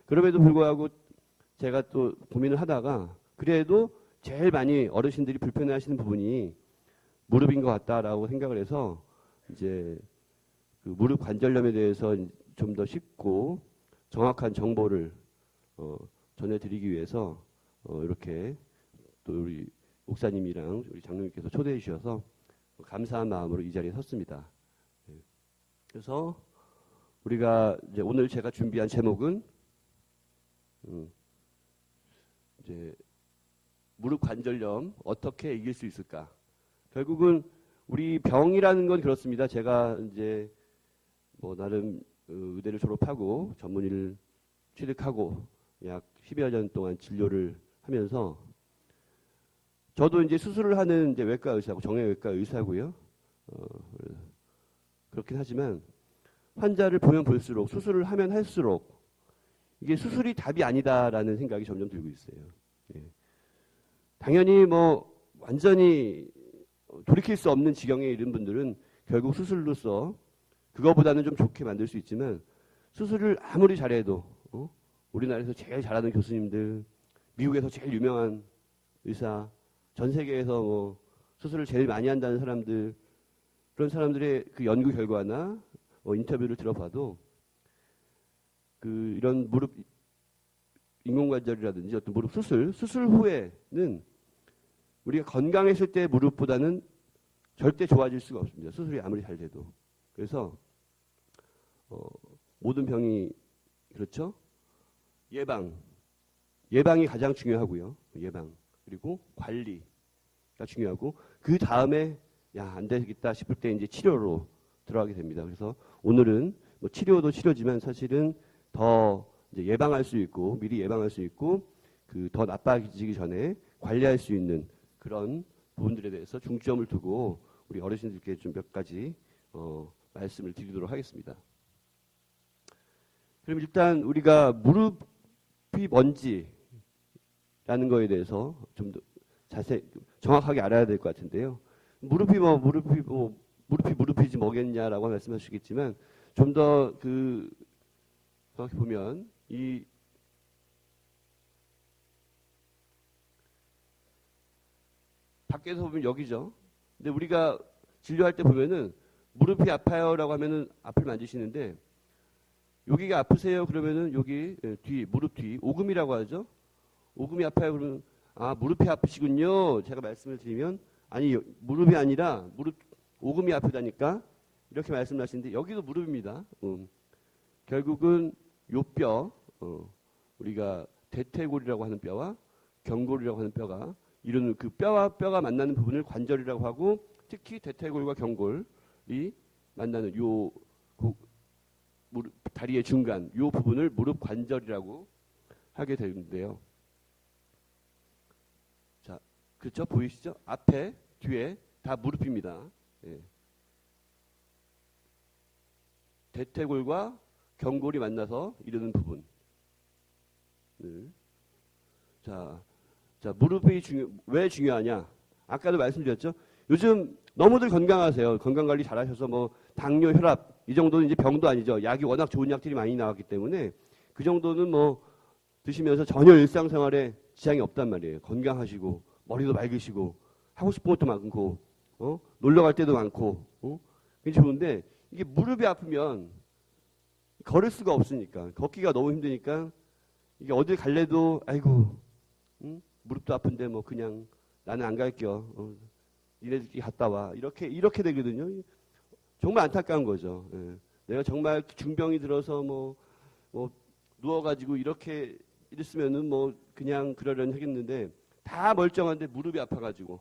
그럼에도 불구하고 제가 또 고민을 하다가 그래도 제일 많이 어르신들이 불편해하시는 부분이 무릎인 것 같다라고 생각을 해서 이제 그 무릎 관절염에 대해서 좀 더 쉽고 정확한 정보를 전해드리기 위해서 이렇게 또 우리 목사님이랑 우리 장로님께서 초대해 주셔서 감사한 마음으로 이 자리에 섰습니다. 그래서 우리가 이제 오늘 제가 준비한 제목은 이제 무릎 관절염 어떻게 이길 수 있을까? 결국은 우리 병이라는 건 그렇습니다. 제가 이제 뭐 나름 의대를 졸업하고 전문의를 취득하고 약 10여 년 동안 진료를 하면서 저도 이제 수술을 하는 이제 외과 의사고 정형외과 의사고요. 그렇긴 하지만 환자를 보면 볼수록 수술을 하면 할수록 이게 수술이 답이 아니다라는 생각이 점점 들고 있어요. 예. 당연히 뭐 완전히 돌이킬 수 없는 지경에 이른 분들은 결국 수술로서 그거보다는 좀 좋게 만들 수 있지만 수술을 아무리 잘해도 우리나라에서 제일 잘하는 교수님들, 미국에서 제일 유명한 의사, 전 세계에서 뭐 수술을 제일 많이 한다는 사람들, 그런 사람들의 그 연구 결과나 인터뷰를 들어봐도 그 이런 무릎 인공관절이라든지 어떤 무릎 수술 후에는 우리가 건강했을 때 무릎보다는 절대 좋아질 수가 없습니다. 수술이 아무리 잘 돼도. 그래서 모든 병이 그렇죠. 예방이 가장 중요하고요. 예방 그리고 관리가 중요하고 그 다음에 안 되겠다 싶을 때 이제 치료로 들어가게 됩니다. 그래서 오늘은 뭐 치료도 치료지만 사실은 더 이제 예방할 수 있고 미리 예방할 수 있고 그 더 나빠지기 전에 관리할 수 있는 그런 부분들에 대해서 중점을 두고 우리 어르신들께 좀 몇 가지 말씀을 드리도록 하겠습니다. 그럼 일단 우리가 무릎이 뭔지라는 거에 대해서 좀 더 정확하게 알아야 될 것 같은데요. 무릎이지 뭐겠냐라고 말씀하시겠지만 좀 더 그 정확히 보면 이 밖에서 보면 여기죠. 근데 우리가 진료할 때 보면은 무릎이 아파요라고 하면은 앞을 만지시는데 여기가 아프세요 그러면은 여기 뒤 무릎 뒤 오금이라고 하죠. 오금이 아파요 그러면 무릎이 아프시군요. 제가 말씀을 드리면 아니 무릎이 아니라 오금이 아프다니까 이렇게 말씀하시는데 여기도 무릎입니다. 결국은 요 뼈 우리가 대퇴골이라고 하는 뼈와 경골이라고 하는 뼈가 이루는 그 뼈와 뼈가 만나는 부분을 관절이라고 하고 특히 대퇴골과 경골이 만나는 요 무릎, 다리의 중간 요 부분을 무릎 관절이라고 하게 되는데요. 자, 그렇죠? 보이시죠? 앞에 뒤에 다 무릎입니다. 예. 대퇴골과 경골이 만나서 이루는 부분. 자, 무릎이 왜 중요하냐? 아까도 말씀드렸죠. 요즘 너무들 건강하세요. 건강관리 잘하셔서 뭐 당뇨, 혈압 이 정도는 이제 병도 아니죠. 약이 워낙 좋은 약들이 많이 나왔기 때문에 그 정도는 뭐 드시면서 전혀 일상생활에 지장이 없단 말이에요. 건강하시고 머리도 맑으시고 하고 싶은 것도 많고 놀러 갈 때도 많고 굉장히 좋은데 이게 무릎이 아프면 걸을 수가 없으니까 걷기가 너무 힘드니까 이게 어딜 갈래도 아이고 무릎도 아픈데 뭐 그냥 나는 안 갈게요. 니네들끼리 갔다 와. 이렇게 되거든요. 정말 안타까운 거죠. 예. 내가 정말 중병이 들어서 뭐 누워가지고 이렇게 이랬으면은 뭐 그냥 그러려니 하겠는데 다 멀쩡한데 무릎이 아파가지고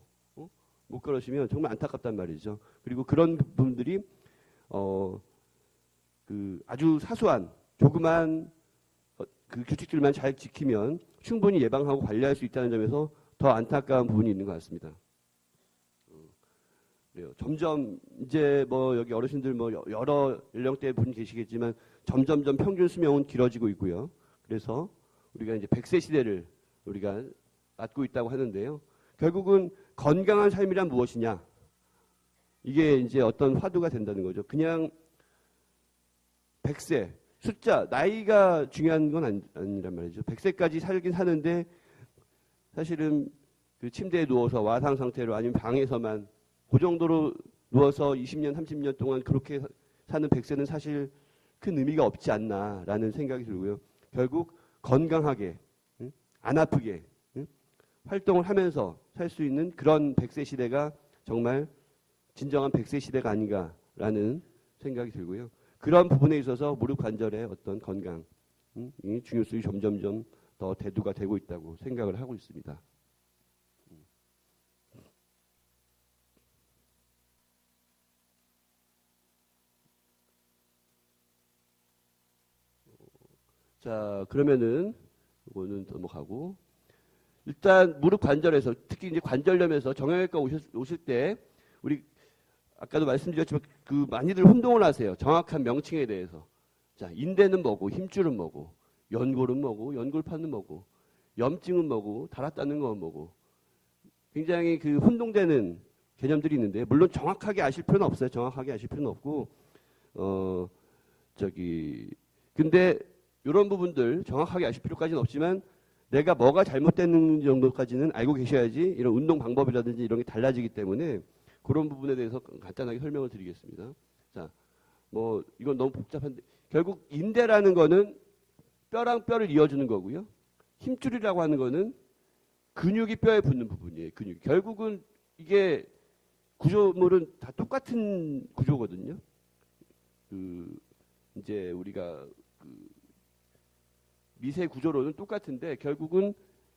못 걸으시면 정말 안타깝단 말이죠. 그리고 그런 부분들이 그 아주 사소한 조그만 그 규칙들만 잘 지키면 충분히 예방하고 관리할 수 있다는 점에서 더 안타까운 부분이 있는 것 같습니다. 그래요. 점점 이제 뭐 여기 어르신들 뭐 여러 연령대 분 계시겠지만 점점점 평균 수명은 길어지고 있고요. 그래서 우리가 이제 100세 시대를 우리가 맞고 있다고 하는데요. 결국은 건강한 삶이란 무엇이냐? 이게 이제 어떤 화두가 된다는 거죠. 그냥 100세 숫자, 나이가 중요한 건 아니란 말이죠. 100세까지 살긴 사는데 사실은 그 침대에 누워서 와상 상태로 아니면 방에서만 그 정도로 누워서 20년, 30년 동안 그렇게 사는 100세는 사실 큰 의미가 없지 않나라는 생각이 들고요. 결국 건강하게, 응? 안 아프게, 응? 활동을 하면서 살 수 있는 그런 100세 시대가 정말 진정한 100세 시대가 아닌가라는 생각이 들고요. 그런 부분에 있어서 무릎 관절의 어떤 건강, 이 중요성이 점점점 더 대두가 되고 있다고 생각을 하고 있습니다. 자, 그러면은 이거는 넘어가고 일단 무릎 관절에서 특히 이제 관절염에서 정형외과 오실 때 우리 아까도 말씀드렸지만 그 많이들 혼동을 하세요. 정확한 명칭에 대해서. 자, 인대는 뭐고 힘줄은 뭐고 연골은 뭐고 연골판은 뭐고 염증은 뭐고 달았다는 건 뭐고 굉장히 그 혼동되는 개념들이 있는데 물론 정확하게 아실 필요는 없어요. 정확하게 아실 필요는 없고 근데 이런 부분들 정확하게 아실 필요까지는 없지만 내가 뭐가 잘못되는 정도까지는 알고 계셔야지 이런 운동 방법이라든지 이런 게 달라지기 때문에 그런 부분에 대해서 간단하게 설명을 드리겠습니다. 자, 뭐 이건 너무 복잡한데 결국 인대라는 거는 뼈랑 뼈를 이어주는 거고요. 힘줄이라고 하는 거는 근육이 뼈에 붙는 부분이에요. 근육. 결국은 이게 구조물은 다 똑같은 구조거든요. 이제 우리가 미세 구조로는 똑같은데 결국은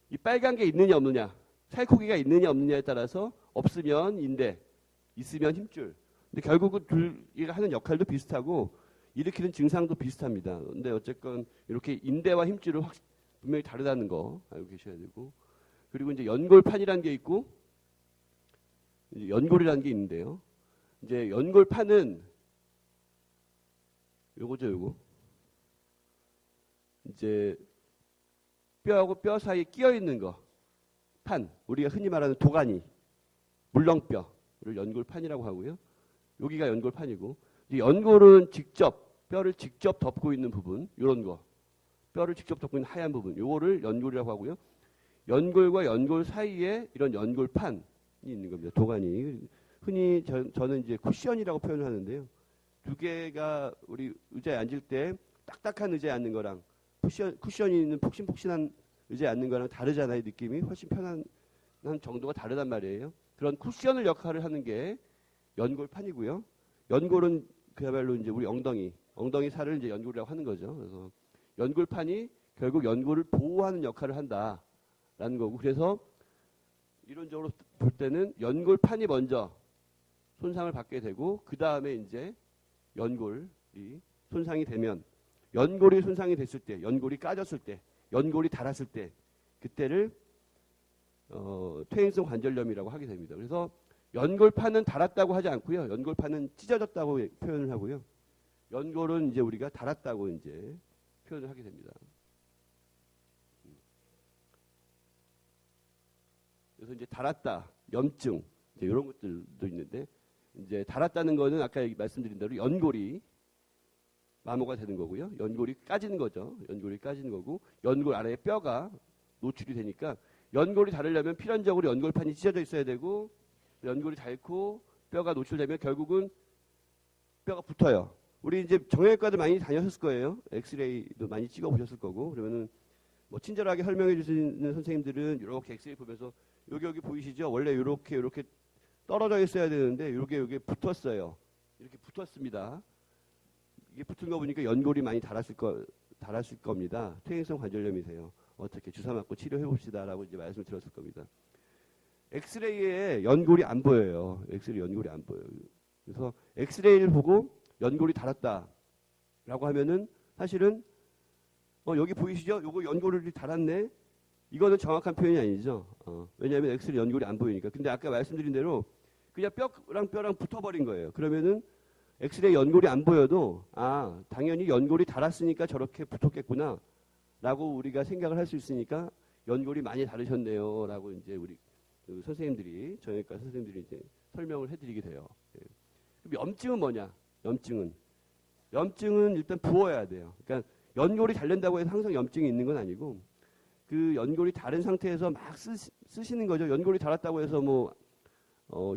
이 빨간 게 있느냐 없느냐, 살코기가 있느냐 없느냐에 따라서 없으면 인대, 있으면 힘줄. 근데 결국은 둘이 하는 역할도 비슷하고 일으키는 증상도 비슷합니다. 근데 어쨌건 이렇게 인대와 힘줄은 분명히 다르다는 거 알고 계셔야 되고 그리고 이제 연골판이라는 게 있고 이제 연골이라는 게 있는데요. 이제 연골판은 요거죠, 요거. 이제 뼈하고 뼈 사이에 끼어 있는 거, 판, 우리가 흔히 말하는 도가니, 물렁뼈를 연골판이라고 하고요. 여기가 연골판이고, 연골은 뼈를 직접 덮고 있는 부분, 이런 거, 뼈를 직접 덮고 있는 하얀 부분, 요거를 연골이라고 하고요. 연골과 연골 사이에 이런 연골판이 있는 겁니다. 도가니. 흔히 저는 이제 쿠션이라고 표현을 하는데요. 두 개가 우리 의자에 앉을 때 딱딱한 의자에 앉는 거랑 쿠션이 있는 폭신폭신한 의자에 앉는 거랑 다르잖아요. 느낌이 훨씬 편한 정도가 다르단 말이에요. 그런 쿠션을 역할을 하는 게 연골판이고요. 연골은 그야말로 이제 우리 엉덩이 살을 이제 연골이라고 하는 거죠. 그래서 연골판이 결국 연골을 보호하는 역할을 한다라는 거고 그래서 이론적으로 볼 때는 연골판이 먼저 손상을 받게 되고 그 다음에 이제 연골이 손상이 되면 연골이 손상이 됐을 때, 연골이 까졌을 때, 연골이 닳았을 때 그때를 퇴행성 관절염이라고 하게 됩니다. 그래서 연골판은 닳았다고 하지 않고요. 연골판은 찢어졌다고 표현을 하고요. 연골은 이제 우리가 닳았다고 이제 표현을 하게 됩니다. 그래서 이제 닳았다, 염증 이제 이런 것들도 있는데 이제 닳았다는 거는 아까 말씀드린 대로 연골이 마모가 되는 거고요. 연골이 까지는 거죠. 연골이 까지는 거고 연골 아래에 뼈가 노출이 되니까 연골이 닳으려면 필연적으로 연골판이 찢어져 있어야 되고 연골이 닳고 뼈가 노출되면 결국은 뼈가 붙어요. 우리 이제 정형외과도 많이 다녔을 거예요. 엑스레이도 많이 찍어 보셨을 거고 그러면은 뭐 친절하게 설명해 주시는 선생님들은 이렇게 엑스레이 보면서 여기 보이시죠? 원래 이렇게 떨어져 있어야 되는데 여기 붙었어요. 이렇게 붙었습니다. 이게 붙은 거 보니까 연골이 많이 닳았을 겁니다. 퇴행성 관절염이세요. 어떻게 주사 맞고 치료해 봅시다라고 이제 말씀을 드렸을 겁니다. 엑스레이에 연골이 안 보여요. 엑스레이 연골이 안 보여요. 그래서 엑스레이를 보고 연골이 닳았다라고 하면은 사실은 여기 보이시죠? 요거 연골이 닳았네. 이거는 정확한 표현이 아니죠. 왜냐하면 엑스레이 연골이 안 보이니까. 근데 아까 말씀드린 대로 그냥 뼈랑 붙어버린 거예요. 그러면은 엑스레이 연골이 안 보여도 당연히 연골이 닳았으니까 저렇게 붙었겠구나 라고 우리가 생각을 할 수 있으니까 연골이 많이 닳으셨네요 라고 이제 우리 그 선생님들이 정형외과 선생님들이 이제 설명을 해드리게 돼요. 그럼 염증은 뭐냐? 염증은 염증은 일단 부어야 돼요. 그러니까 연골이 잘 된다고 해서 항상 염증이 있는 건 아니고 그 연골이 다른 상태에서 막 쓰시는 거죠. 연골이 닳았다고 해서 뭐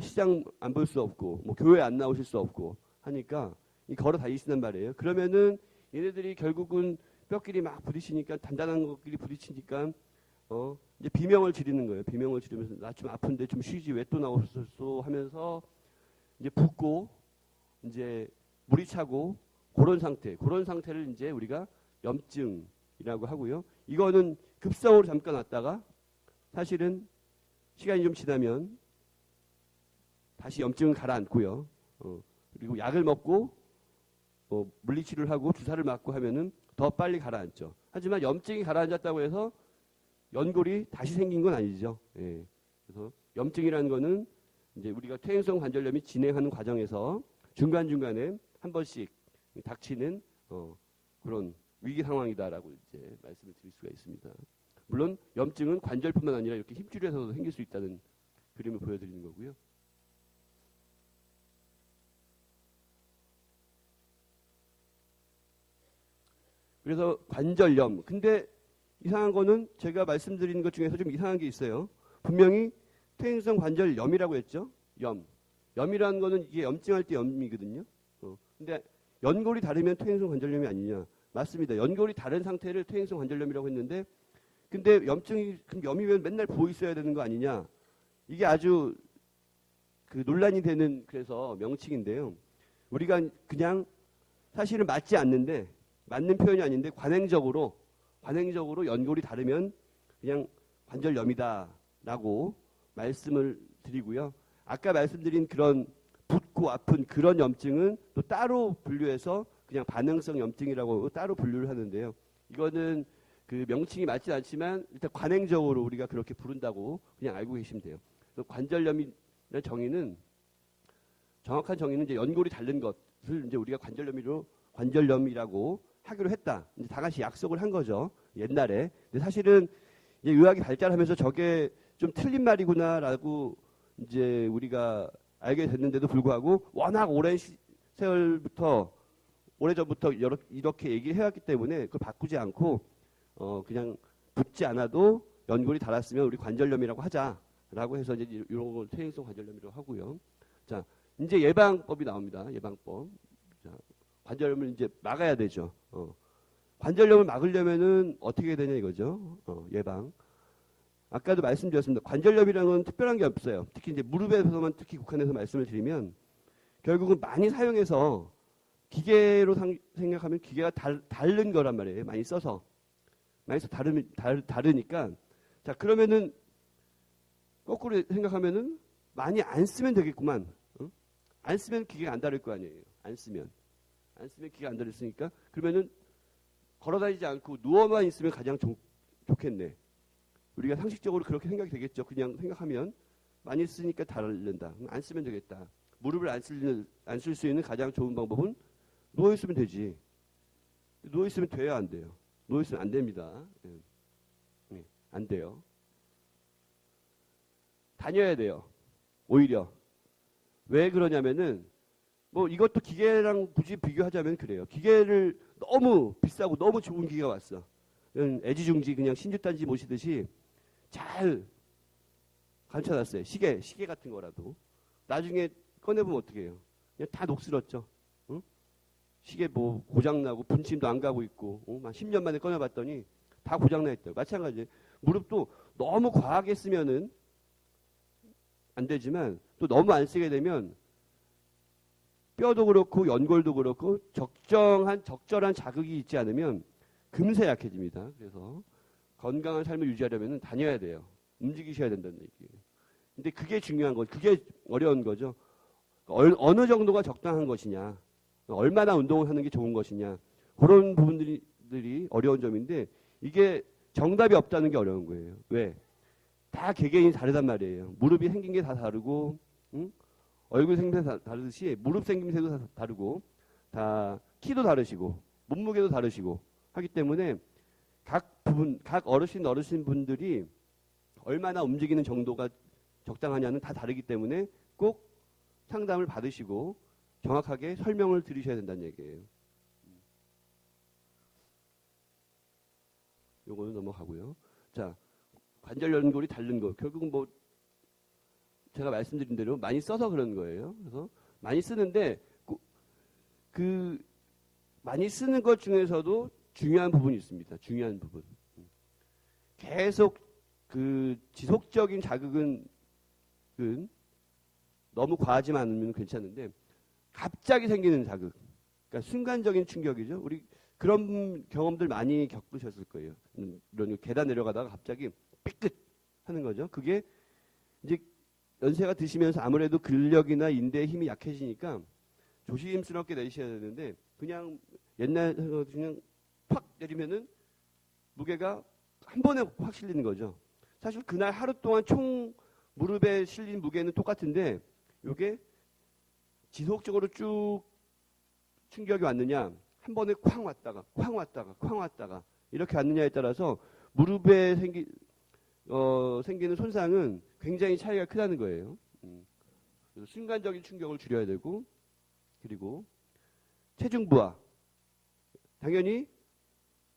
시장 안 볼 수 없고 뭐 교회 안 나오실 수 없고 하니까 걸어 다니신단 말이에요. 그러면은 얘네들이 결국은 뼈끼리 막 부딪히니까 단단한 것끼리 부딪히니까 이제 비명을 지르는 거예요. 비명을 지르면서 나 좀 아픈데 좀 쉬지 왜 또 나오셨어 하면서 이제 붓고 이제 물이 차고 그런 상태를 이제 우리가 염증이라고 하고요. 이거는 급성으로 잠깐 왔다가 사실은 시간이 좀 지나면 다시 염증은 가라앉고요. 그리고 약을 먹고 물리치료를 하고 주사를 맞고 하면은 더 빨리 가라앉죠. 하지만 염증이 가라앉았다고 해서 연골이 다시 생긴 건 아니죠. 예. 그래서 염증이라는 거는 이제 우리가 퇴행성 관절염이 진행하는 과정에서 중간중간에 한 번씩 닥치는 그런 위기 상황이다라고 이제 말씀을 드릴 수가 있습니다. 물론 염증은 관절뿐만 아니라 이렇게 힘줄에서도 생길 수 있다는 그림을 보여드리는 거고요. 그래서 관절염. 근데 이상한 거는 제가 말씀드리는 것 중에서 좀 이상한 게 있어요. 분명히 퇴행성 관절염이라고 했죠. 염이라는 거는 이게 염증할 때 염이거든요. 근데 연골이 다르면 퇴행성 관절염이 아니냐. 맞습니다. 연골이 다른 상태를 퇴행성 관절염이라고 했는데 근데 염증이 그럼 염이면 맨날 부어 있어야 되는 거 아니냐. 이게 아주 그 논란이 되는 그래서 명칭인데요. 우리가 그냥 사실은 맞지 않는데 맞는 표현이 아닌데 관행적으로 연골이 다르면 그냥 관절염이다라고 말씀을 드리고요. 아까 말씀드린 그런 붓고 아픈 그런 염증은 또 따로 분류해서 그냥 반응성 염증이라고 따로 분류를 하는데요. 이거는 그 명칭이 맞지 않지만 일단 관행적으로 우리가 그렇게 부른다고 그냥 알고 계시면 돼요. 관절염이라는 정확한 정의는 이제 연골이 다른 것을 이제 우리가 관절염이라고 하기로 했다. 이제 다 같이 약속을 한 거죠. 옛날에. 근데 사실은 이제 의학이 발달하면서 저게 좀 틀린 말이구나라고 이제 우리가 알게 됐는데도 불구하고 워낙 오랜 세월부터 오래전부터 이렇게 얘기를 해왔기 때문에 그걸 바꾸지 않고 그냥 붙지 않아도 연골이 닳았으면 우리 관절염이라고 하자라고 해서 이제 이런 걸 퇴행성 관절염이라고 하고요. 자, 이제 예방법이 나옵니다. 예방법. 자, 관절염을 이제 막아야 되죠. 관절염을 막으려면은 어떻게 해야 되냐 이거죠. 예방. 아까도 말씀드렸습니다. 관절염이라는 건 특별한 게 없어요. 특히 이제 무릎에서만 특히 국한해서 말씀을 드리면 결국은 많이 사용해서 기계로 생각하면 기계가 다른 거란 말이에요. 많이 써서 다르니까 자 그러면은 거꾸로 생각하면은 많이 안 쓰면 되겠구만. 안 쓰면 기계가 안 다를 거 아니에요. 안 쓰면 기계가 안 다르니까 그러면은 걸어다니지 않고 누워만 있으면 가장 좋겠네. 우리가 상식적으로 그렇게 생각이 되겠죠. 그냥 생각하면 많이 쓰니까 다른다. 안 쓰면 되겠다. 무릎을 안 쓸 수 있는 가장 좋은 방법은 누워 있으면 되지. 누워 있으면 돼야 안 돼요. 누워 있으면 안 됩니다. 안 돼요. 다녀야 돼요. 오히려 왜 그러냐면은 뭐 이것도 기계랑 굳이 비교하자면 그래요. 기계를 너무 비싸고 너무 좋은 기계가 왔어. 애지중지 그냥 신주단지 모시듯이 잘 감춰놨어요. 시계 같은 거라도. 나중에 꺼내보면 어떻게 해요? 그냥 다 녹슬었죠. 응? 시계 뭐 고장나고 분침도 안 가고 있고 한 10년 만에 꺼내봤더니 다 고장나 있대요. 마찬가지예요. 무릎도 너무 과하게 쓰면은 안 되지만 또 너무 안 쓰게 되면 뼈도 그렇고 연골도 그렇고 적절한 자극이 있지 않으면 금세 약해집니다. 그래서 건강한 삶을 유지하려면 다녀야 돼요. 움직이셔야 된다는 얘기예요. 근데 그게 중요한 거, 그게 어려운 거죠. 어느 정도가 적당한 것이냐, 얼마나 운동을 하는 게 좋은 것이냐, 그런 부분들이 어려운 점인데 이게 정답이 없다는 게 어려운 거예요. 왜? 다 개개인이 다르단 말이에요. 무릎이 생긴 게 다 다르고, 얼굴 생김새 다르듯이 무릎 생김새도 다 다르고, 다 키도 다르시고, 몸무게도 다르시고 하기 때문에 각 어르신 분들이 얼마나 움직이는 정도가 적당하냐는 다 다르기 때문에 꼭 상담을 받으시고 정확하게 설명을 들으셔야 된다는 얘기예요. 요거는 넘어가고요. 자, 관절 연골이 다른 거. 결국은 뭐 제가 말씀드린 대로 많이 써서 그런 거예요. 그래서 많이 쓰는데 그 많이 쓰는 것 중에서도 중요한 부분이 있습니다. 중요한 부분. 계속 그 지속적인 자극은 너무 과하지만 않으면 괜찮은데 갑자기 생기는 자극. 그러니까 순간적인 충격이죠. 우리 그런 경험들 많이 겪으셨을 거예요. 이런 계단 내려가다가 갑자기 삐끗 하는 거죠. 그게 이제 연세가 드시면서 아무래도 근력이나 인대의 힘이 약해지니까 조심스럽게 내리셔야 되는데 그냥 옛날에 그냥 팍 내리면은 무게가 한 번에 확 실리는 거죠. 사실 그날 하루 동안 총 무릎에 실린 무게는 똑같은데 이게 지속적으로 쭉 충격이 왔느냐 한 번에 쾅 왔다가 쾅 왔다가 쾅 왔다가 이렇게 왔느냐에 따라서 무릎에 생기는 손상은 굉장히 차이가 크다는 거예요. 그래서 순간적인 충격을 줄여야 되고 그리고 체중 부하. 당연히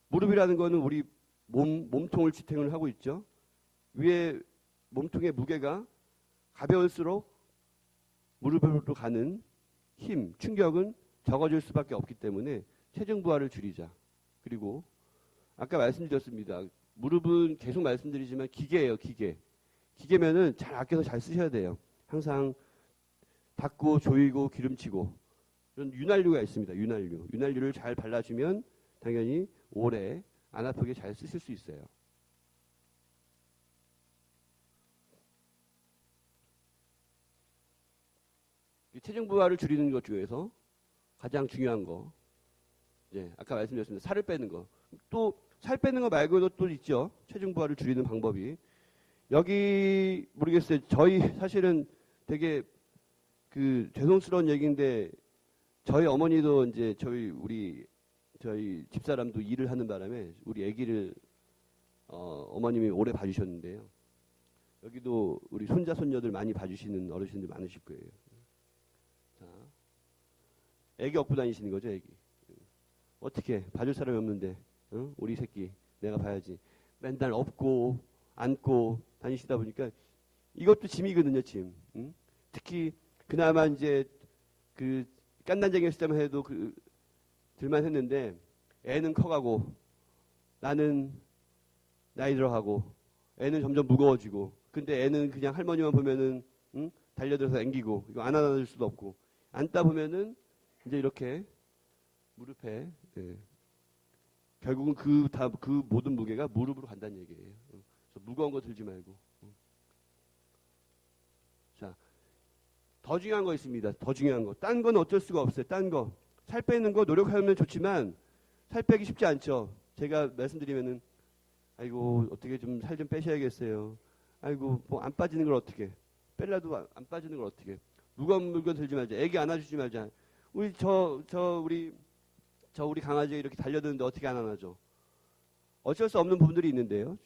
무릎이라는 거는 우리 몸통을 지탱을 하고 있죠. 위에 몸통의 무게가 가벼울수록 무릎으로 가는 힘, 충격은 적어질 수밖에 없기 때문에 체중 부하를 줄이자. 그리고 아까 말씀드렸습니다. 무릎은 계속 말씀드리지만 기계예요, 기계. 기계면은 잘 아껴서 잘 쓰셔야 돼요. 항상 닦고 조이고 기름치고 이런 윤활유가 있습니다. 윤활유를 잘 발라주면 당연히 오래 안 아프게 잘 쓰실 수 있어요. 이 체중 부하를 줄이는 것 중에서 가장 중요한 거, 아까 말씀드렸습니다. 살을 빼는 거. 또 살 빼는 거 말고도 또 있죠. 체중 부하를 줄이는 방법이. 여기 모르겠어요. 저희 사실은 되게 그 죄송스러운 얘기인데 저희 어머니도 이제 저희 집사람도 일을 하는 바람에 우리 아기를 어머님이 오래 봐주셨는데요. 여기도 우리 손자 손녀들 많이 봐주시는 어르신들 많으실 거예요. 자, 아기 업고 다니시는 거죠, 아기. 어떻게 봐줄 사람이 없는데, 응? 우리 새끼 내가 봐야지. 맨날 업고 안고 다니시다 보니까 이것도 짐이거든요, 짐. 응? 특히 그나마 이제 그 깐난쟁이였을 때만 해도 들만 했는데 애는 커가고 나는 나이 들어가고 애는 점점 무거워지고 근데 애는 그냥 할머니만 보면은 달려들어서 앵기고 이거 안 안아줄 수도 없고 안다 보면은 이제 이렇게 무릎에 결국은 그 모든 무게가 무릎으로 간다는 얘기예요. 그래서 무거운 거 들지 말고. 자, 더 중요한 거 있습니다. 더 중요한 거. 딴 건 어쩔 수가 없어요. 딴 거. 살 빼는 거 노력하면 좋지만 살 빼기 쉽지 않죠. 제가 말씀드리면은 아이고 어떻게 좀 살 좀 빼셔야겠어요. 아이고 뭐 안 빠지는 걸 어떻게? 빼려도 안 빠지는 걸 어떻게? 무거운 물건 들지 말자. 애기 안아주지 말자. 우리 강아지가 이렇게 달려드는데 어떻게 안 안아줘? 어쩔 수 없는 부분들이 있는데요.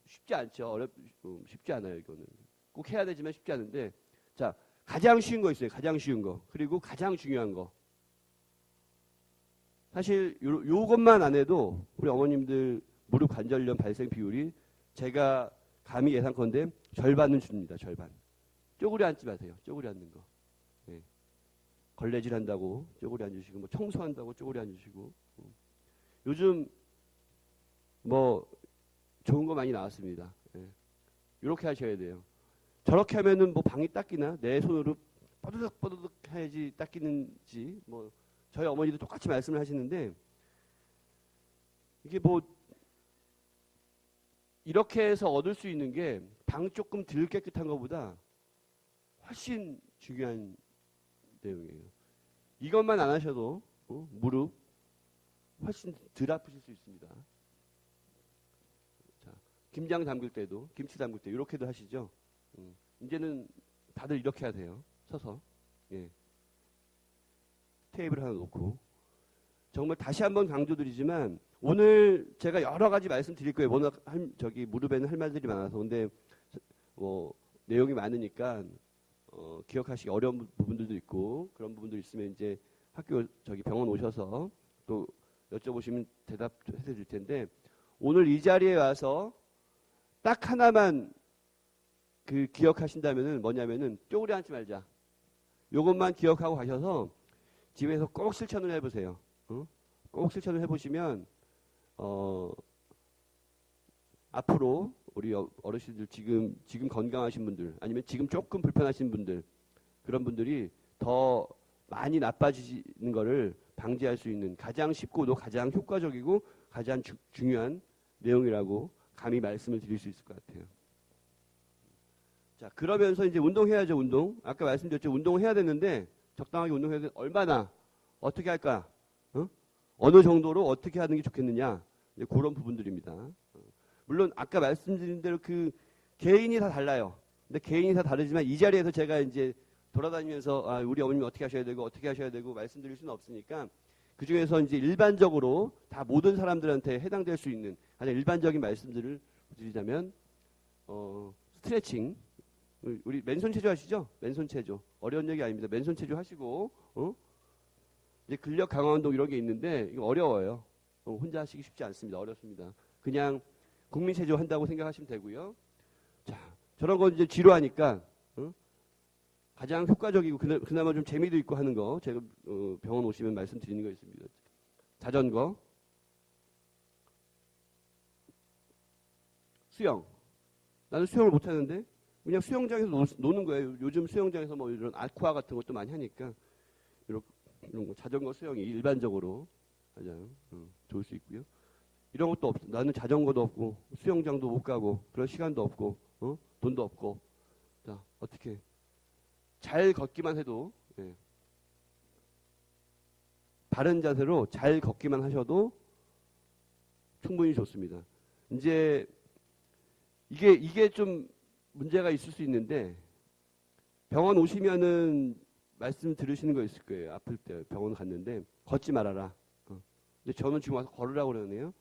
쉽지 않죠. 쉽지 않아요. 이거는 꼭 해야 되지만 쉽지 않은데 자 가장 쉬운 거 있어요. 가장 쉬운 거. 그리고 가장 중요한 거. 사실 요것만 안 해도 우리 어머님들 무릎 관절염 발생 비율이 제가 감히 예상컨대 절반은 줍니다. 절반. 쪼그리 앉지 마세요. 쪼그리 앉는 거. 네. 걸레질 한다고 쪼그리 앉으시고 뭐 청소한다고 쪼그리 앉으시고 요즘 뭐 좋은 거 많이 나왔습니다. 네. 이렇게 하셔야 돼요. 저렇게 하면은 뭐 방이 닦이나 내 손으로 뻐드득 해야지 닦이는지 뭐 저희 어머니도 똑같이 말씀을 하시는데 이게 뭐 이렇게 해서 얻을 수 있는 게 방 조금 덜 깨끗한 것보다 훨씬 중요한 내용이에요. 이것만 안 하셔도 무릎 훨씬 덜 아프실 수 있습니다. 자, 김장 담글 때도 김치 담글 때 이렇게도 하시죠. 이제는 다들 이렇게 하세요. 서서. 예. 테이블 하나 놓고. 정말 다시 한번 강조드리지만 오늘 제가 여러 가지 말씀드릴 거예요. 워낙 무릎에는 할 말들이 많아서. 근데 뭐 내용이 많으니까 기억하시기 어려운 부분들도 있고 그런 부분들 있으면 이제 병원 오셔서 또 여쭤보시면 대답해 드릴 텐데 오늘 이 자리에 와서 딱 하나만 그 기억하신다면은 뭐냐면은 쪼그려 앉지 말자. 요것만 기억하고 가셔서 집에서 꼭 실천을 해보세요. 꼭 실천을 해보시면 앞으로 우리 어르신들 지금 건강하신 분들 아니면 지금 조금 불편하신 분들 그런 분들이 더 많이 나빠지는 것을 방지할 수 있는 가장 쉽고도 가장 효과적이고 가장 중요한 내용이라고 감히 말씀을 드릴 수 있을 것 같아요. 자, 그러면서 이제 운동해야죠, 운동. 아까 말씀드렸죠, 운동을 해야 되는데 적당하게 운동해야 되는데 얼마나 어떻게 할까? 어느 정도로 어떻게 하는 게 좋겠느냐? 이제 그런 부분들입니다. 물론 아까 말씀드린 대로 그 개인이 다 달라요. 근데 개인이 다 다르지만 이 자리에서 제가 이제 돌아다니면서 우리 어머님 어떻게 하셔야 되고 말씀드릴 수는 없으니까 그 중에서 이제 일반적으로 다 모든 사람들한테 해당될 수 있는 가장 일반적인 말씀들을 드리자면 스트레칭. 우리 맨손 체조 하시죠? 맨손 체조. 어려운 얘기 아닙니다. 맨손 체조 하시고 이제 근력 강화 운동 이런 게 있는데 이거 어려워요. 혼자 하시기 쉽지 않습니다. 어렵습니다. 그냥 국민 체조 한다고 생각하시면 되고요. 자, 저런 건 이제 지루하니까 가장 효과적이고 그나마 좀 재미도 있고 하는 거 제가 병원 오시면 말씀드리는 거 있습니다. 자전거, 수영. 나는 수영을 못 하는데 그냥 수영장에서 노는 거예요. 요즘 수영장에서 뭐 이런 아쿠아 같은 것도 많이 하니까 이런 거 자전거 수영이 일반적으로 가장 좋을 수 있고요. 이런 것도 없어. 나는 자전거도 없고 수영장도 못 가고 그런 시간도 없고 돈도 없고. 자, 어떻게 잘 걷기만 해도 바른 자세로 잘 걷기만 하셔도 충분히 좋습니다. 이제 이게 좀 문제가 있을 수 있는데 병원 오시면은 말씀 들으시는 거 있을 거예요. 아플 때 병원 갔는데 걷지 말아라. 근데 저는 지금 와서 걸으라고 그러네요.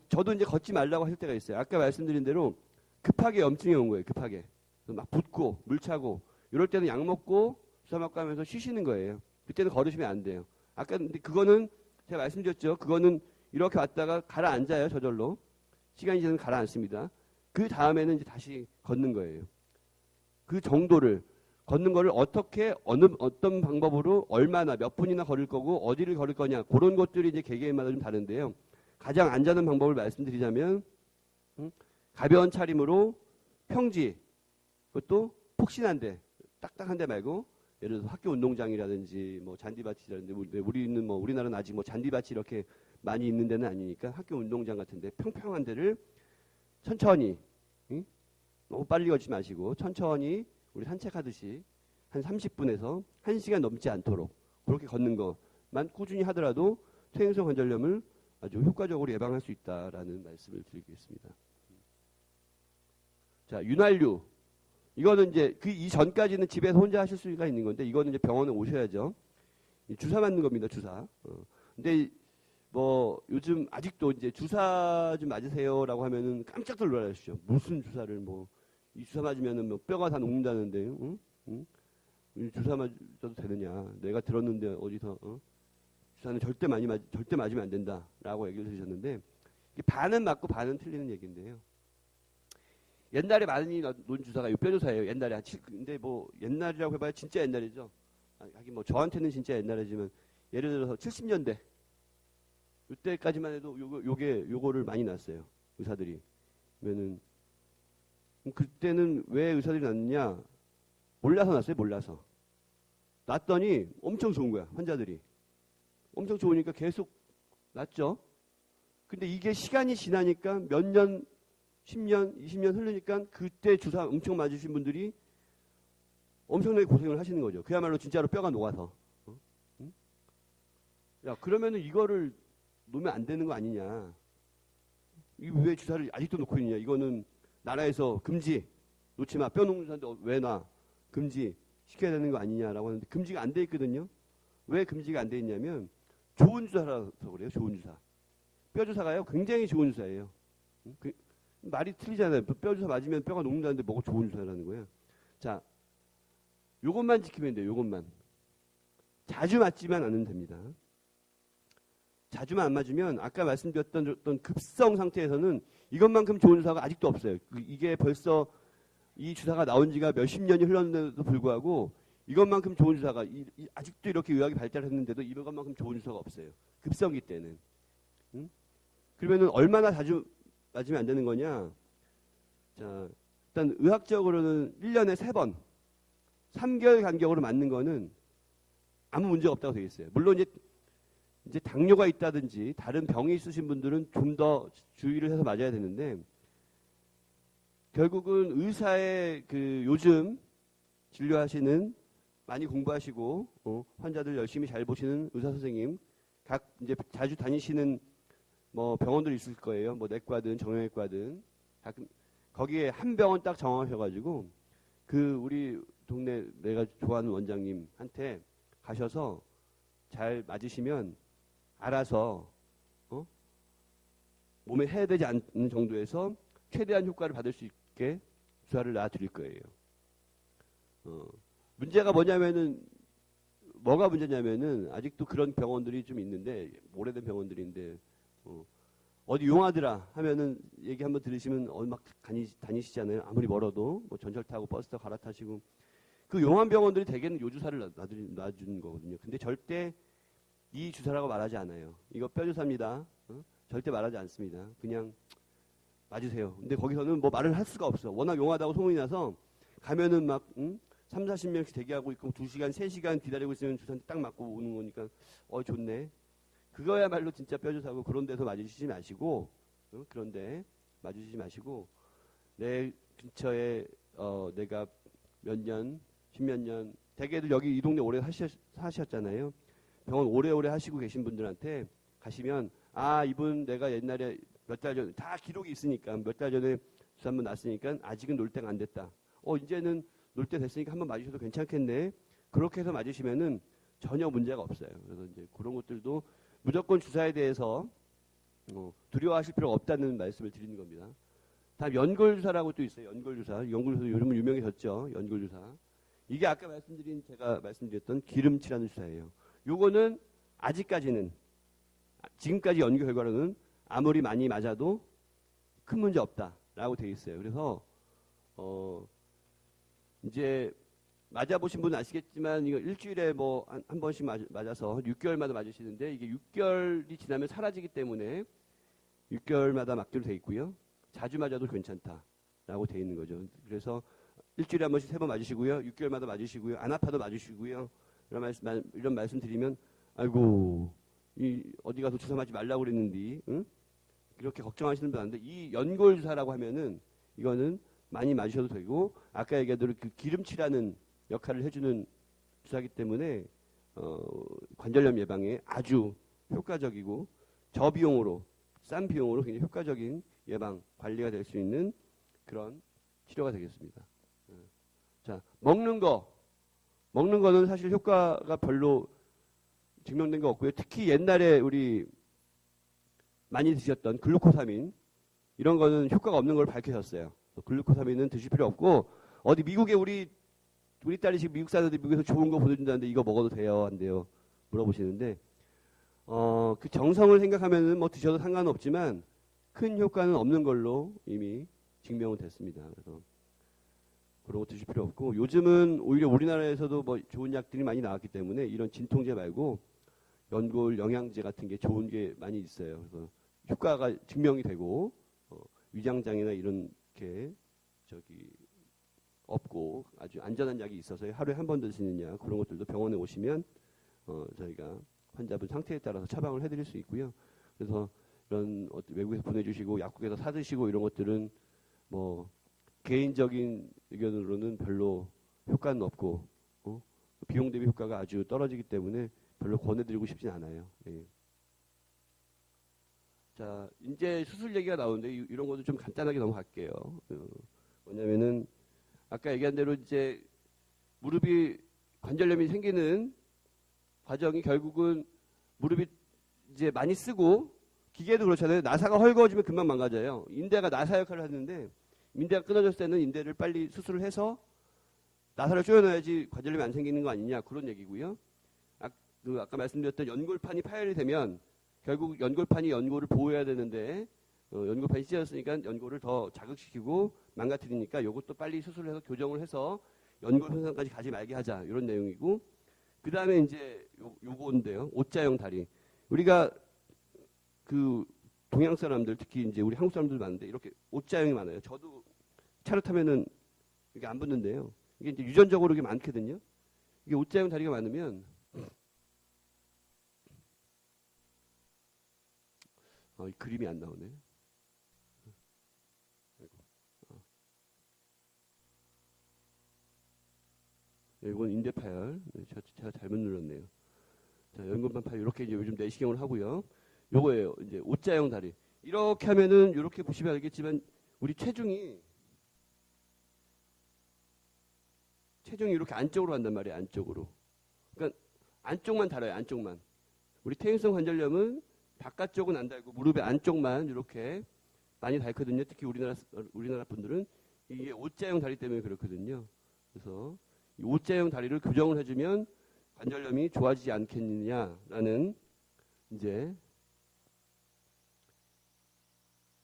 저도 이제 걷지 말라고 할 때가 있어요. 아까 말씀드린 대로 급하게 염증이 온 거예요. 급하게 막 붓고 물 차고 이럴 때는 약 먹고 주사 맞고 하면서 쉬시는 거예요. 그때는 걸으시면 안 돼요. 아까 근데 그거는 제가 말씀드렸죠. 그거는 이렇게 왔다가 가라앉아요. 저절로 시간이 지나면 가라앉습니다. 그 다음에는 이제 다시 걷는 거예요. 그 정도를 걷는 거를 어떻게 어떤 방법으로 얼마나 몇 분이나 걸을 거고 어디를 걸을 거냐 그런 것들이 이제 개개인마다 좀 다른데요. 가장 안전한 방법을 말씀드리자면 가벼운 차림으로 평지 그것도 폭신한 데 딱딱한 데 말고 예를 들어서 학교 운동장이라든지 뭐 잔디밭이라든지 우리나라는 아직 뭐 잔디밭이 이렇게 많이 있는 데는 아니니까 학교 운동장 같은데 평평한 데를 천천히 너무 빨리 걷지 마시고 천천히 우리 산책하듯이 한 30분에서 1시간 넘지 않도록 그렇게 걷는 것만 꾸준히 하더라도 퇴행성 관절염을 아주 효과적으로 예방할 수 있다라는 말씀을 드리겠습니다. 자, 윤활유. 이거는 이제 그 이전까지는 집에서 혼자 하실 수가 있는 건데 이거는 이제 병원에 오셔야죠. 주사 맞는 겁니다. 주사. 근데 뭐 요즘 아직도 이제 주사 좀 맞으세요라고 하면은 깜짝들 놀라시죠. 무슨 주사를 뭐 이 주사 맞으면은 뭐 뼈가 다 녹는다는데, 이 주사 맞아도 되느냐? 내가 들었는데 어디서 주사는 절대 맞으면 안 된다라고 얘기를 드리셨는데 반은 맞고 반은 틀리는 얘기인데요. 옛날에 많이 놓은 주사가 이 뼈주사예요. 옛날에 근데 뭐 옛날이라고 해봐야 진짜 옛날이죠. 하긴 뭐 저한테는 진짜 옛날이지만 예를 들어서 70년대 이때까지만 해도 요거를 많이 놨어요. 의사들이. 그러면은 그때는 왜 의사들이 놨느냐? 몰라서 놨어요. 몰라서. 놨더니 엄청 좋은 거야. 환자들이. 엄청 좋으니까 계속 놨죠. 근데 이게 시간이 지나니까 몇 년, 10년, 20년 흐르니까 그때 주사 엄청 맞으신 분들이 엄청나게 고생을 하시는 거죠. 그야말로 진짜로 뼈가 녹아서. 야, 그러면은 이거를 놓으면 안 되는 거 아니냐. 이거 왜 주사를 아직도 놓고 있느냐. 이거는 나라에서 금지. 놓지 마. 뼈 녹는 주사인데 왜 놔. 금지. 시켜야 되는 거 아니냐라고 하는데 금지가 안 돼 있거든요. 왜 금지가 안 돼 있냐면 좋은 주사라서 그래요. 좋은 주사. 뼈 주사가요. 굉장히 좋은 주사예요. 말이 틀리잖아요. 뼈 주사 맞으면 뼈가 녹는다는데 뭐가 좋은 주사라는 거예요. 자, 요것만 지키면 돼요. 요것만. 자주 맞지만 않으면 됩니다. 자주만 안 맞으면 아까 말씀드렸던 어떤 급성 상태에서는 이것만큼 좋은 주사가 아직도 없어요. 이게 벌써 이 주사가 나온 지가 몇십 년이 흘렀는데도 불구하고 이것만큼 좋은 주사가 아직도 이렇게 의학이 발달했는데도 이것만큼 좋은 주사가 없어요. 급성기 때는. 응? 그러면은 얼마나 자주 맞으면 안 되는 거냐? 자, 일단 의학적으로는 1년에 3번, 3개월 간격으로 맞는 거는 아무 문제가 없다고 되어 있어요. 물론 이제 당뇨가 있다든지 다른 병이 있으신 분들은 좀 더 주의를 해서 맞아야 되는데 결국은 의사의 그 요즘 진료하시는 많이 공부하시고 환자들 열심히 잘 보시는 의사 선생님 각 이제 자주 다니시는 뭐 병원들 있을 거예요. 뭐 내과든 정형외과든 가끔 거기에 한 병원 딱 정하셔가지고 그 우리 동네 내가 좋아하는 원장님한테 가셔서 잘 맞으시면 알아서 몸에 해야되지 않는 정도에서 최대한 효과를 받을 수 있게 주사를 놔드릴 거예요. 문제가 뭐가 문제냐면은 아직도 그런 병원들이 좀 있는데 오래된 병원들인데 어디 용하더라 하면은 얘기 한번 들으시면 막 다니시잖아요. 아무리 멀어도 뭐 전철 타고 버스 타고 갈아타시고 그 용한 병원들이 대개는 요 주사를 놔주는 거거든요. 근데 절대 이 주사라고 말하지 않아요. 이거 뼈주사입니다. 절대 말하지 않습니다. 그냥 맞으세요. 근데 거기서는 뭐 말을 할 수가 없어. 워낙 용하다고 소문이 나서 가면은 막 3, 40명씩 대기하고 있고 2시간, 3시간 기다리고 있으면 주사한테 딱 맞고 오는 거니까 좋네. 그거야말로 진짜 뼈주사고 그런 데서 맞으시지 마시고 그런데 맞으시지 마시고 내 근처에 내가 몇 년, 10몇 년 대개들 여기 이 동네 오래 사셨잖아요. 병원 오래오래 하시고 계신 분들한테 가시면 이분 내가 옛날에 몇 달 전에 다 기록이 있으니까 몇 달 전에 주사 한번 놨으니까 아직은 놀 때가 안 됐다. 이제는 놀 때 됐으니까 한번 맞으셔도 괜찮겠네. 그렇게 해서 맞으시면은 전혀 문제가 없어요. 그래서 이제 그런 것들도 무조건 주사에 대해서 두려워하실 필요가 없다는 말씀을 드리는 겁니다. 다음 연골주사라고 또 있어요. 연골주사. 연골주사 요즘은 유명해졌죠. 연골주사. 이게 아까 제가 말씀드렸던 기름칠하는 주사예요. 요거는 아직까지는 지금까지 연구 결과로는 아무리 많이 맞아도 큰 문제 없다라고 되어 있어요. 그래서 이제 맞아보신 분은 아시겠지만 이거 일주일에 뭐 한 번씩 맞아서 6개월마다 맞으시는데 이게 6개월이 지나면 사라지기 때문에 6개월마다 맞기로 돼 있고요. 자주 맞아도 괜찮다라고 돼 있는 거죠. 그래서 일주일에 한 번씩 3번 맞으시고요. 6개월마다 맞으시고요. 안 아파도 맞으시고요. 이런 말씀 드리면 아이고 어디 가서 주사 맞지 말라고 그랬는데 응? 이렇게 걱정하시는 분 아닌데 이 연골주사라고 하면은 이거는 많이 맞으셔도 되고 아까 얘기한 그 기름칠하는 역할을 해주는 주사기 때문에 관절염 예방에 아주 효과적이고 저비용으로 싼 비용으로 굉장히 효과적인 예방 관리가 될 수 있는 그런 치료가 되겠습니다. 자, 먹는 거는 사실 효과가 별로 증명된 거 없고요. 특히 옛날에 우리 많이 드셨던 글루코사민 이런 거는 효과가 없는 걸 밝혀졌어요. 글루코사민은 드실 필요 없고 어디 미국에 우리 딸이 지금 미국 사는데 미국에서 좋은 거 보내준다는데 이거 먹어도 돼요? 안 돼요? 물어보시는데 그 정성을 생각하면은 뭐 드셔도 상관은 없지만 큰 효과는 없는 걸로 이미 증명은 됐습니다. 그래서 그런 거 드실 필요 없고 요즘은 오히려 우리나라에서도 뭐 좋은 약들이 많이 나왔기 때문에 이런 진통제 말고 연골 영양제 같은 게 좋은 게 많이 있어요. 그래서 효과가 증명이 되고 위장장애나 이런 게 없고 아주 안전한 약이 있어서 하루에 한 번 드시는 약 그런 것들도 병원에 오시면 저희가 환자분 상태에 따라서 처방을 해드릴 수 있고요. 그래서 이런 외국에서 보내주시고 약국에서 사드시고 이런 것들은 뭐 개인적인 의견으로는 별로 효과는 없고 비용 대비 효과가 아주 떨어지기 때문에 별로 권해드리고 싶진 않아요. 예. 자, 이제 수술 얘기가 나오는데 이런 것도 좀 간단하게 넘어갈게요. 뭐냐면은 아까 얘기한 대로 이제 무릎이 관절염이 생기는 과정이 결국은 무릎이 이제 많이 쓰고 기계도 그렇잖아요. 나사가 헐거워지면 금방 망가져요. 인대가 나사 역할을 하는데 인대가 끊어졌을 때는 인대를 빨리 수술을 해서 나사를 조여놔야지 관절염이 안 생기는 거 아니냐 그런 얘기고요. 아까 말씀드렸던 연골판이 파열이 되면 결국 연골판이 연골을 보호해야 되는데 연골판이 찢어졌으니까 연골을 더 자극시키고 망가뜨리니까 이것도 빨리 수술을 해서 교정을 해서 연골 손상까지 가지 말게 하자 이런 내용이고, 그 다음에 이제 요거인데요. 옷자형 다리. 우리가 그 동양 사람들 특히 이제 우리 한국 사람들 많은데 이렇게 옷자형이 많아요. 저도 차를 타면은 이게 안 붙는데요. 이게 이제 유전적으로 이게 많거든요. 이게 옷자형 다리가 많으면 이 그림이 안 나오네. 이건 인대파열. 제가 잘못 눌렀네요. 자, 연골판 파열 이렇게 이제 요즘 내시경을 하고요. 요거예요. 이제 옷자형 다리. 이렇게 하면은 이렇게 보시면 알겠지만 우리 체중이 이렇게 안쪽으로 간단 말이에요. 안쪽으로. 그러니까 안쪽만 달아요. 안쪽만. 우리 퇴행성 관절염은 바깥쪽은 안 달고 무릎의 안쪽만 이렇게 많이 닳거든요. 특히 우리나라 분들은 이게 옷자형 다리 때문에 그렇거든요. 그래서 이 옷자형 다리를 교정을 해주면 관절염이 좋아지지 않겠느냐라는 이제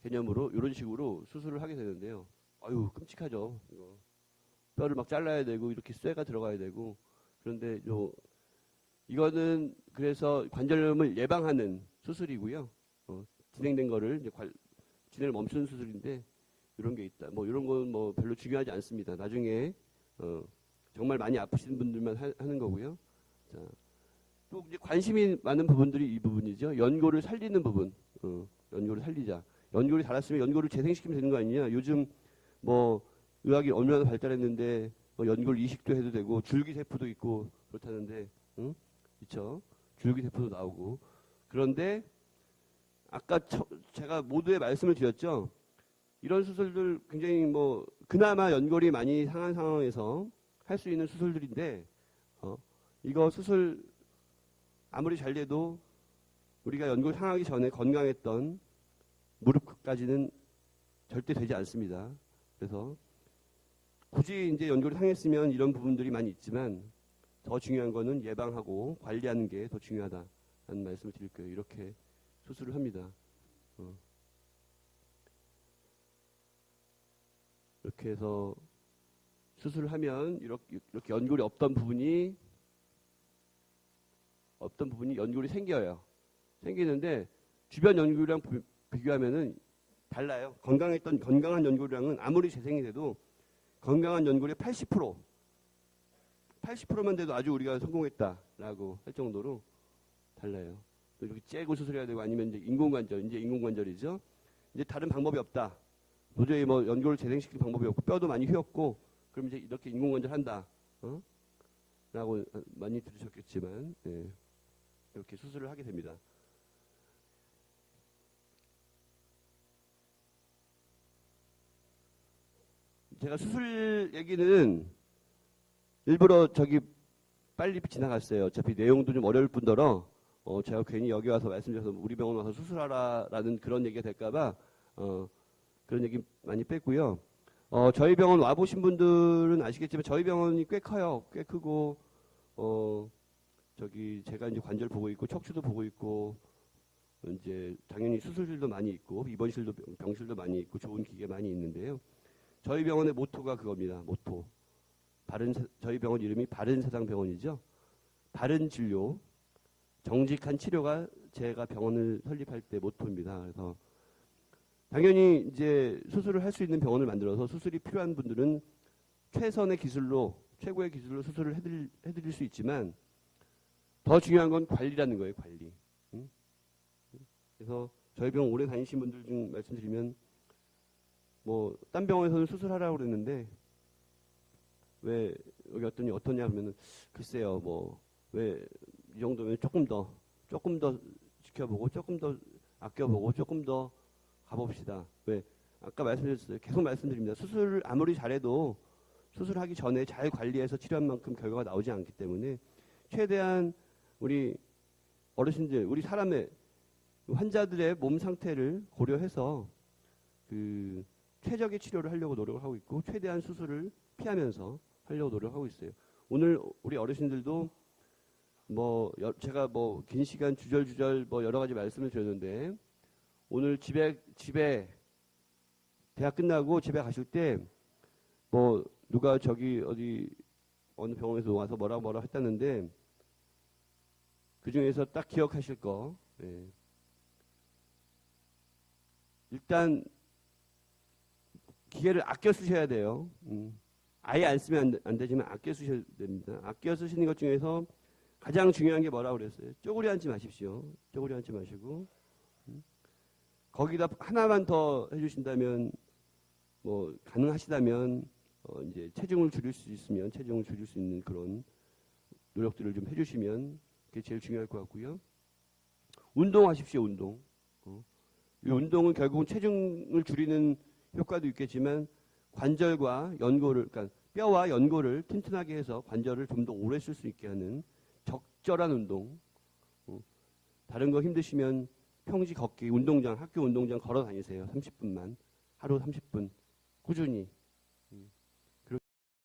개념으로 이런 식으로 수술을 하게 되는데요. 아유 끔찍하죠. 이거. 뼈를 막 잘라야 되고 이렇게 쇠가 들어가야 되고, 그런데 이거는 그래서 관절염을 예방하는 수술이고요. 진행된 거를 이제 진행을 멈추는 수술인데 이런 게 있다. 뭐 이런 건 뭐 별로 중요하지 않습니다. 나중에 정말 많이 아프신 분들만 하는 거고요. 자, 또 이제 관심이 많은 부분들이 이 부분이죠. 연골을 살리는 부분. 연골을 살리자. 연골이 닳았으면 연골을 재생시키면 되는 거 아니냐. 요즘 뭐 의학이 얼마나 발달했는데 연골 이식도 해도 되고 줄기세포도 있고 그렇다는데, 응? 그렇죠? 줄기세포도 나오고. 그런데 아까 제가 모두에 말씀을 드렸죠. 이런 수술들 굉장히 뭐 그나마 연골이 많이 상한 상황에서 할 수 있는 수술들인데 이거 수술 아무리 잘 돼도 우리가 연골 상하기 전에 건강했던 무릎까지는 절대 되지 않습니다. 그래서 굳이 이제 연골이 상했으면 이런 부분들이 많이 있지만 더 중요한 거는 예방하고 관리하는 게 더 중요하다는 말씀을 드릴 거예요. 이렇게 수술을 합니다. 이렇게 해서 수술을 하면 이렇게 연골이 없던 부분이 연골이 생겨요. 생기는데 주변 연골이랑 비교하면은 달라요. 건강한 연골이랑은 아무리 재생이 돼도 건강한 연골의 80%만 돼도 아주 우리가 성공했다라고 할 정도로 달라요. 또 이렇게 째고 수술해야 되고 아니면 이제 인공관절이죠. 이제 다른 방법이 없다. 도저히 뭐 연골을 재생시킬 방법이 없고 뼈도 많이 휘었고 그럼 이제 이렇게 인공관절 한다. 라고 많이 들으셨겠지만 이렇게 수술을 하게 됩니다. 제가 수술 얘기는 일부러 빨리 지나갔어요. 어차피 내용도 좀 어려울 뿐더러 제가 괜히 여기 와서 말씀드려서 우리 병원 와서 수술하라라는 그런 얘기가 될까봐 그런 얘기 많이 뺐고요. 저희 병원 와보신 분들은 아시겠지만 저희 병원이 꽤 커요. 꽤 크고 제가 이제 관절 보고 있고 척추도 보고 있고 이제 당연히 수술실도 많이 있고 입원실도 병실도 많이 있고 좋은 기계 많이 있는데요. 저희 병원의 모토가 그겁니다. 모토. 저희 병원 이름이 바른세상병원이죠. 바른 진료, 정직한 치료가 제가 병원을 설립할 때 모토입니다. 그래서 당연히 이제 수술을 할 수 있는 병원을 만들어서 수술이 필요한 분들은 최고의 기술로 수술을 해드릴 수 있지만 더 중요한 건 관리라는 거예요. 관리. 그래서 저희 병원 오래 다니신 분들 중 말씀드리면 뭐 딴 병원에서는 수술하라고 그랬는데 왜 여기 왔더니 어떠냐 하면은 글쎄요 뭐 왜 이 정도면 조금 더 지켜보고 조금 더 아껴보고 조금 더 가봅시다. 왜 아까 말씀드렸어요. 계속 말씀드립니다. 수술을 아무리 잘해도 수술하기 전에 잘 관리해서 치료한 만큼 결과가 나오지 않기 때문에 최대한 우리 어르신들, 우리 사람의 환자들의 몸 상태를 고려해서 그 최적의 치료를 하려고 노력을 하고 있고 최대한 수술을 피하면서 하려고 노력하고 있어요. 오늘 우리 어르신들도 제가 긴 시간 주절주절 여러 가지 말씀을 드렸는데, 오늘 집에 대학 끝나고 집에 가실 때 누가 저기 어느 병원에서 와서 뭐라 했다는데, 그 중에서 딱 기억하실 거, 예. 일단 기계를 아껴 쓰셔야 돼요. 아예 안 쓰면 안 되지만 아껴 쓰셔야 됩니다. 아껴 쓰시는 것 중에서 가장 중요한 게 뭐라고 그랬어요? 쪼그려 앉지 마십시오. 쪼그려 앉지 마시고, 거기다 하나만 더 해주신다면, 가능하시다면 이제 체중을 줄일 수 있으면 체중을 줄일 수 있는 그런 노력들을 좀 해주시면 그게 제일 중요할 것 같고요. 운동하십시오. 운동. 이 운동은 결국은 체중을 줄이는 효과도 있겠지만 관절과 연골을, 그러니까 뼈와 연골을 튼튼하게 해서 관절을 좀 더 오래 쓸 수 있게 하는 적절한 운동. 다른 거 힘드시면 평지 걷기, 학교 운동장 걸어 다니세요. 30분만. 하루 30분 꾸준히.